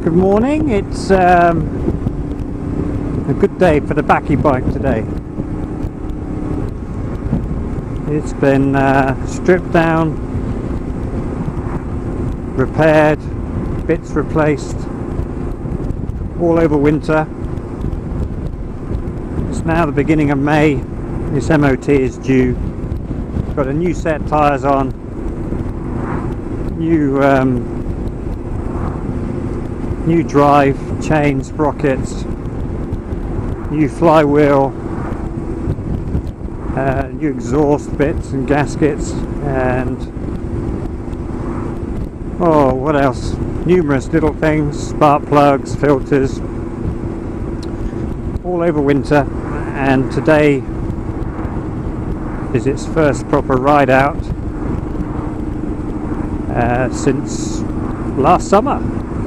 Good morning. It's a good day for the Baki bike today. It's been stripped down, repaired, bits replaced, all over winter. It's now the beginning of May. This MOT is due. Got a new set of tyres on, new drive, chains, sprockets, new flywheel, new exhaust bits and gaskets, and oh, what else? Numerous little things, spark plugs, filters, all over winter. And today is its first proper ride out since last summer,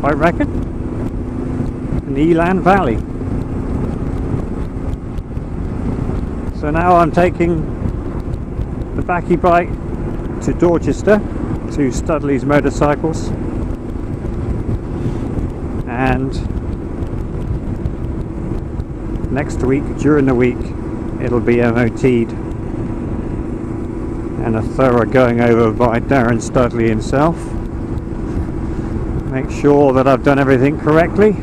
I reckon, in the Eland Valley. So now I'm taking the Baki bike to Dorchester, to Studley's Motorcycles, and next week, during the week, it'll be MOT'd and a thorough going over by Darren Studley himself. Make sure that I've done everything correctly.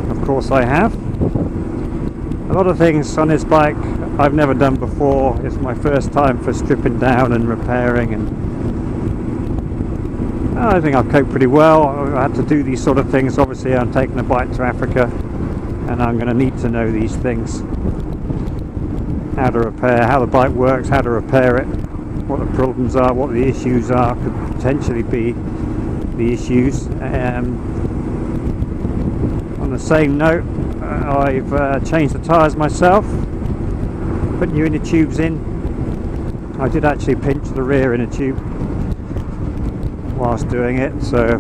Of course I have. A lot of things on this bike I've never done before. It's my first time for stripping down and repairing, and I think I've coped pretty well. I had to do these sort of things. Obviously I'm taking the bike to Africa and I'm going to need to know these things. How to repair, how the bike works, how to repair it, what the problems are, what the issues are, could potentially be the issues. On the same note, I've changed the tyres myself, put new inner tubes in. I did actually pinch the rear inner tube whilst doing it, so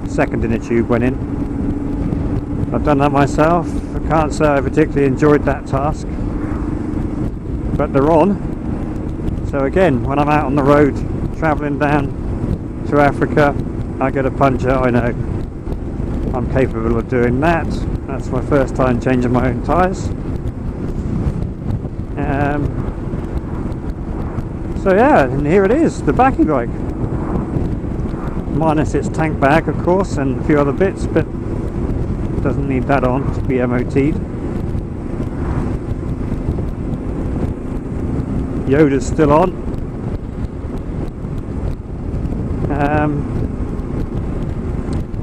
second inner tube went in. I've done that myself. I can't say I particularly enjoyed that task, but they're on. So again, when I'm out on the road travelling down to Africa, I get a puncture, I know I'm capable of doing that. That's my first time changing my own tyres. So yeah, and here it is, the Baki bike. Minus its tank bag, of course, and a few other bits, but doesn't need that on to be MOT'd. Yoda's still on.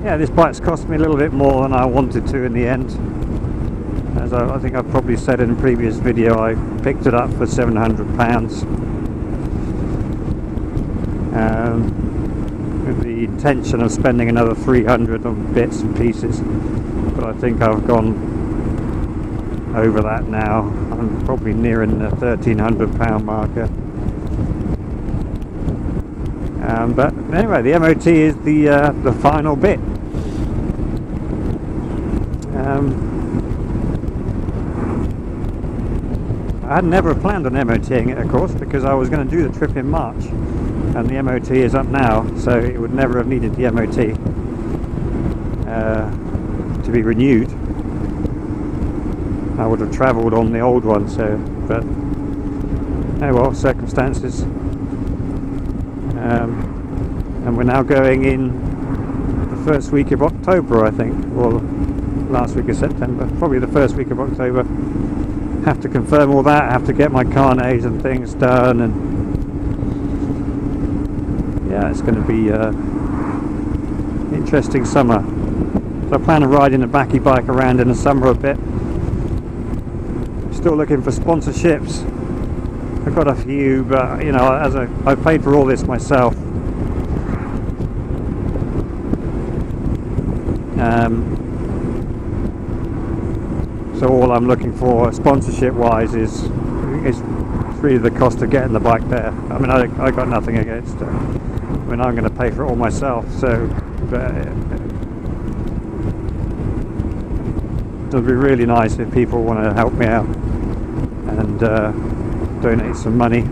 Yeah, this bike's cost me a little bit more than I wanted to in the end. As I think I've probably said in a previous video, I picked it up for £700 with the intention of spending another 300 on bits and pieces, but I think I've gone over that now. I'm probably nearing the £1,300 marker. But anyway, the MOT is the final bit. I had never planned on MOTing it, of course, because I was going to do the trip in March, and the MOT is up now, so it would never have needed the MOT to be renewed. I would have travelled on the old one, so, but oh well, circumstances. And we're now going in the first week of October, I think, or last week of September, probably the first week of October. Have to confirm all that, have to get my carnets and things done, and yeah, it's going to be interesting summer. So I plan on riding a Baki bike around in the summer a bit. Still looking for sponsorships. I've got a few, but you know, as I paid for all this myself. So all I'm looking for sponsorship wise is really the cost of getting the bike there. I mean, I got nothing against it. I mean, I'm going to pay for it all myself, so but it would be really nice if people want to help me out and donate some money.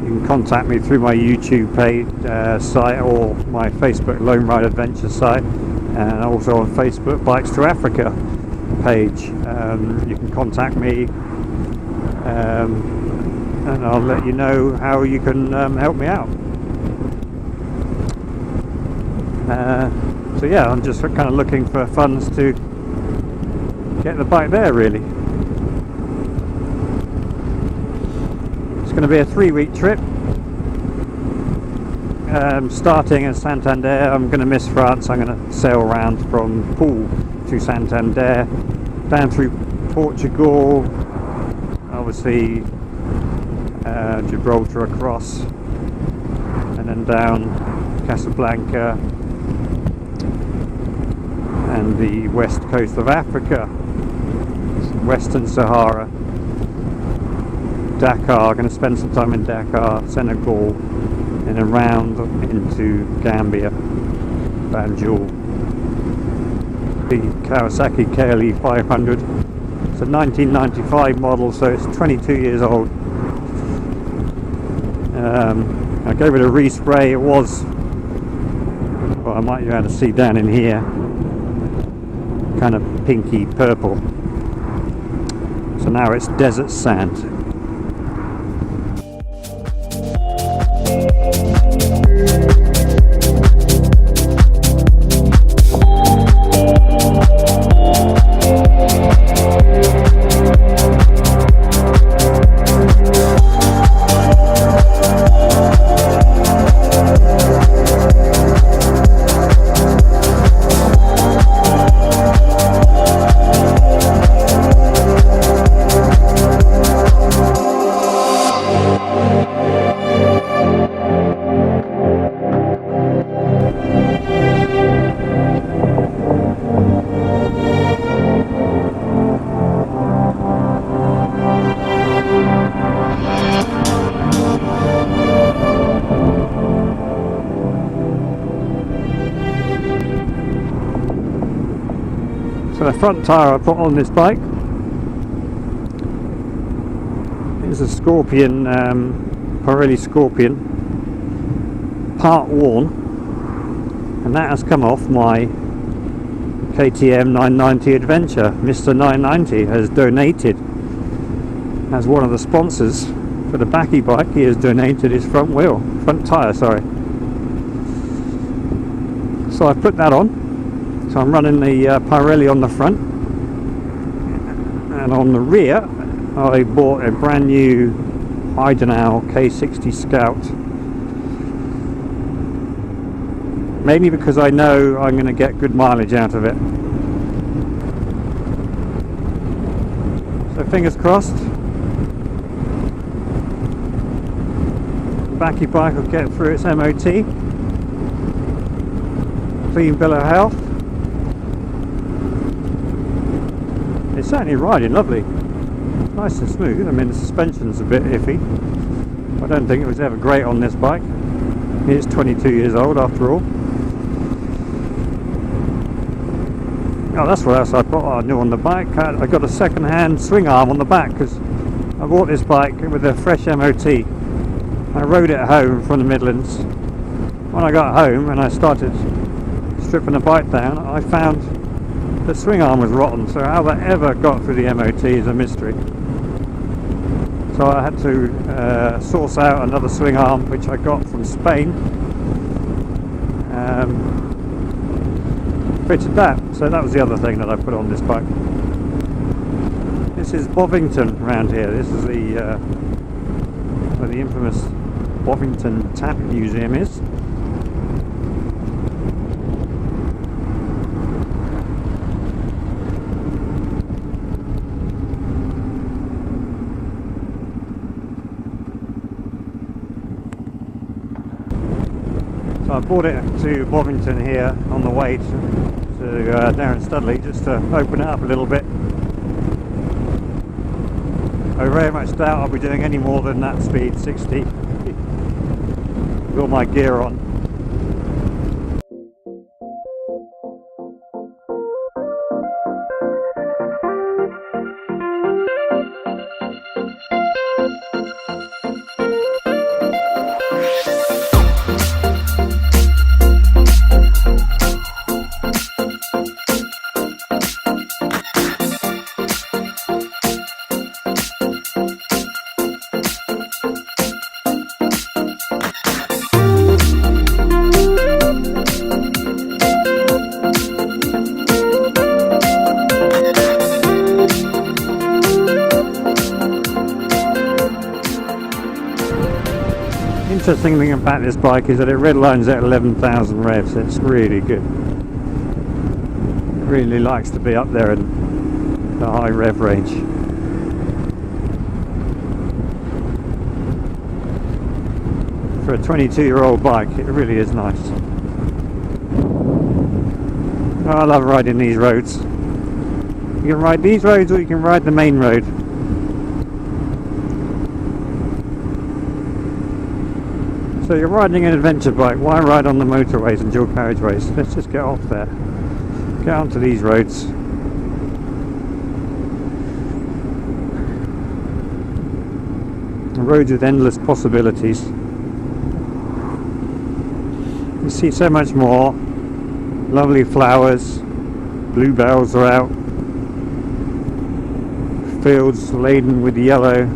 can contact me through my YouTube page site or my Facebook Lone Ride Adventure site, and also on Facebook Bikes to Africa page. You can contact me, and I'll let you know how you can help me out. So yeah, I'm just kind of looking for funds to get the bike there, really. It's going to be a 3-week trip, starting in Santander. I'm going to miss France. I'm going to sail around from Poole to Santander, down through Portugal, obviously Gibraltar across, and then down Casablanca and the west coast of Africa, Western Sahara, Dakar. Going to spend some time in Dakar, Senegal, and around into Gambia, Banjul. The Kawasaki KLE 500. It's a 1995 model, so it's 22 years old. I gave it a respray. It was, well, I might be able to see down in here, kind of pinky purple. So now it's desert sand. So the front tyre I put on this bike is a Scorpion, Pirelli Scorpion, part worn, and that has come off my KTM 990 Adventure. Mr. 990 has donated, as one of the sponsors for the Baki bike, he has donated his front tyre, sorry. So I put that on. So I'm running the Pirelli on the front, and on the rear I bought a brand new Heidenau K60 Scout, mainly because I know I'm going to get good mileage out of it. So fingers crossed, the Baki bike will get through its MOT, clean bill of health. It's certainly riding lovely, nice and smooth. I mean, the suspension's a bit iffy. I don't think it was ever great on this bike. It's 22 years old after all. Oh, that's what else I knew on the bike. I got a second-hand swing arm on the back because I bought this bike with a fresh MOT. I rode it home from the Midlands. When I got home and I started stripping the bike down, I found the swing arm was rotten, so how that ever got through the MOT is a mystery. So I had to source out another swing arm, which I got from Spain. Fitted that, so that was the other thing that I put on this bike. This is Bovington around here. This is the where the infamous Bovington Tap Museum is. So I brought it to Bovington here on the way to Darren Studley, just to open it up a little bit. I very much doubt I'll be doing any more than that speed, 60, with all my gear on. interesting thing about this bike is that it redlines at 11,000 revs. It's really good. It really likes to be up there in the high rev range. For a 22-year-old bike, it really is nice. Oh, I love riding these roads. You can ride these roads or you can ride the main road. So you're riding an adventure bike, why ride on the motorways and dual carriageways? Let's just get off there. Get onto these roads. Roads with endless possibilities. You see so much more. Lovely flowers, bluebells are out. Fields laden with yellow.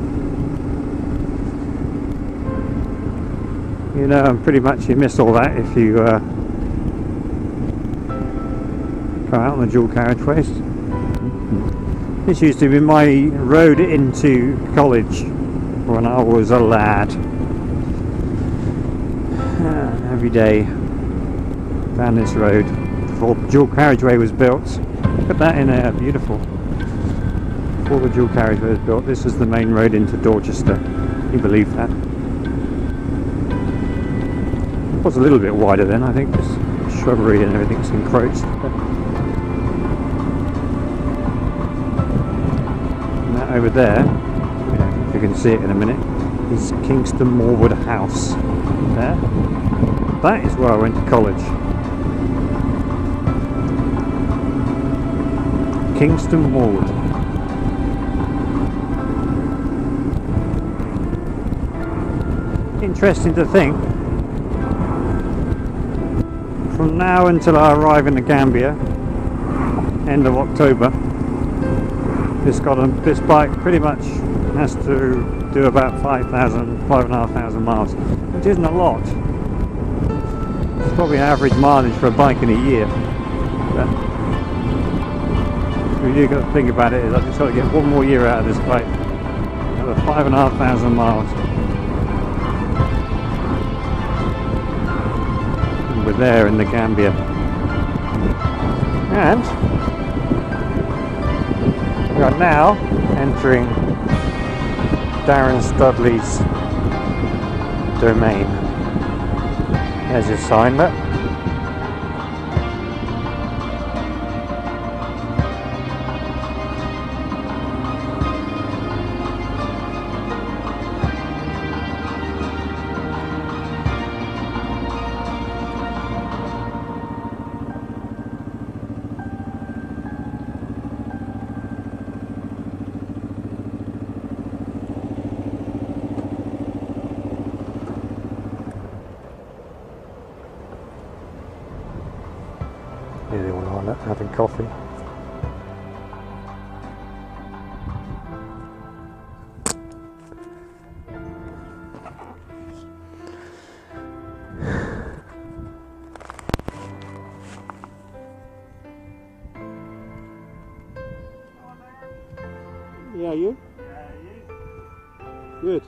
You know, and pretty much you miss all that if you go out on the dual carriageways. This used to be my road into college when I was a lad. Every day down this road before the dual carriageway was built. Put that in there, beautiful. Before the dual carriageway was built, this is the main road into Dorchester. Can you believe that? It was a little bit wider then, I think. This shrubbery and everything's encroached. And that over there, yeah, if you can see it in a minute, is Kingston Moorwood House. There. That is where I went to college. Kingston Moorwood. Interesting to think, from now until I arrive in the Gambia, end of October, this bike pretty much has to do about 5,500 miles, which isn't a lot. It's probably an average mileage for a bike in a year. But what you've got to think about it is I've just got to get one more year out of this bike. Another 5,500 miles. And we're there in the Gambia. And we are now entering Darren Studley's domain. There's his sign there. Here they all are having coffee. Yeah, you? Yeah, you. Good.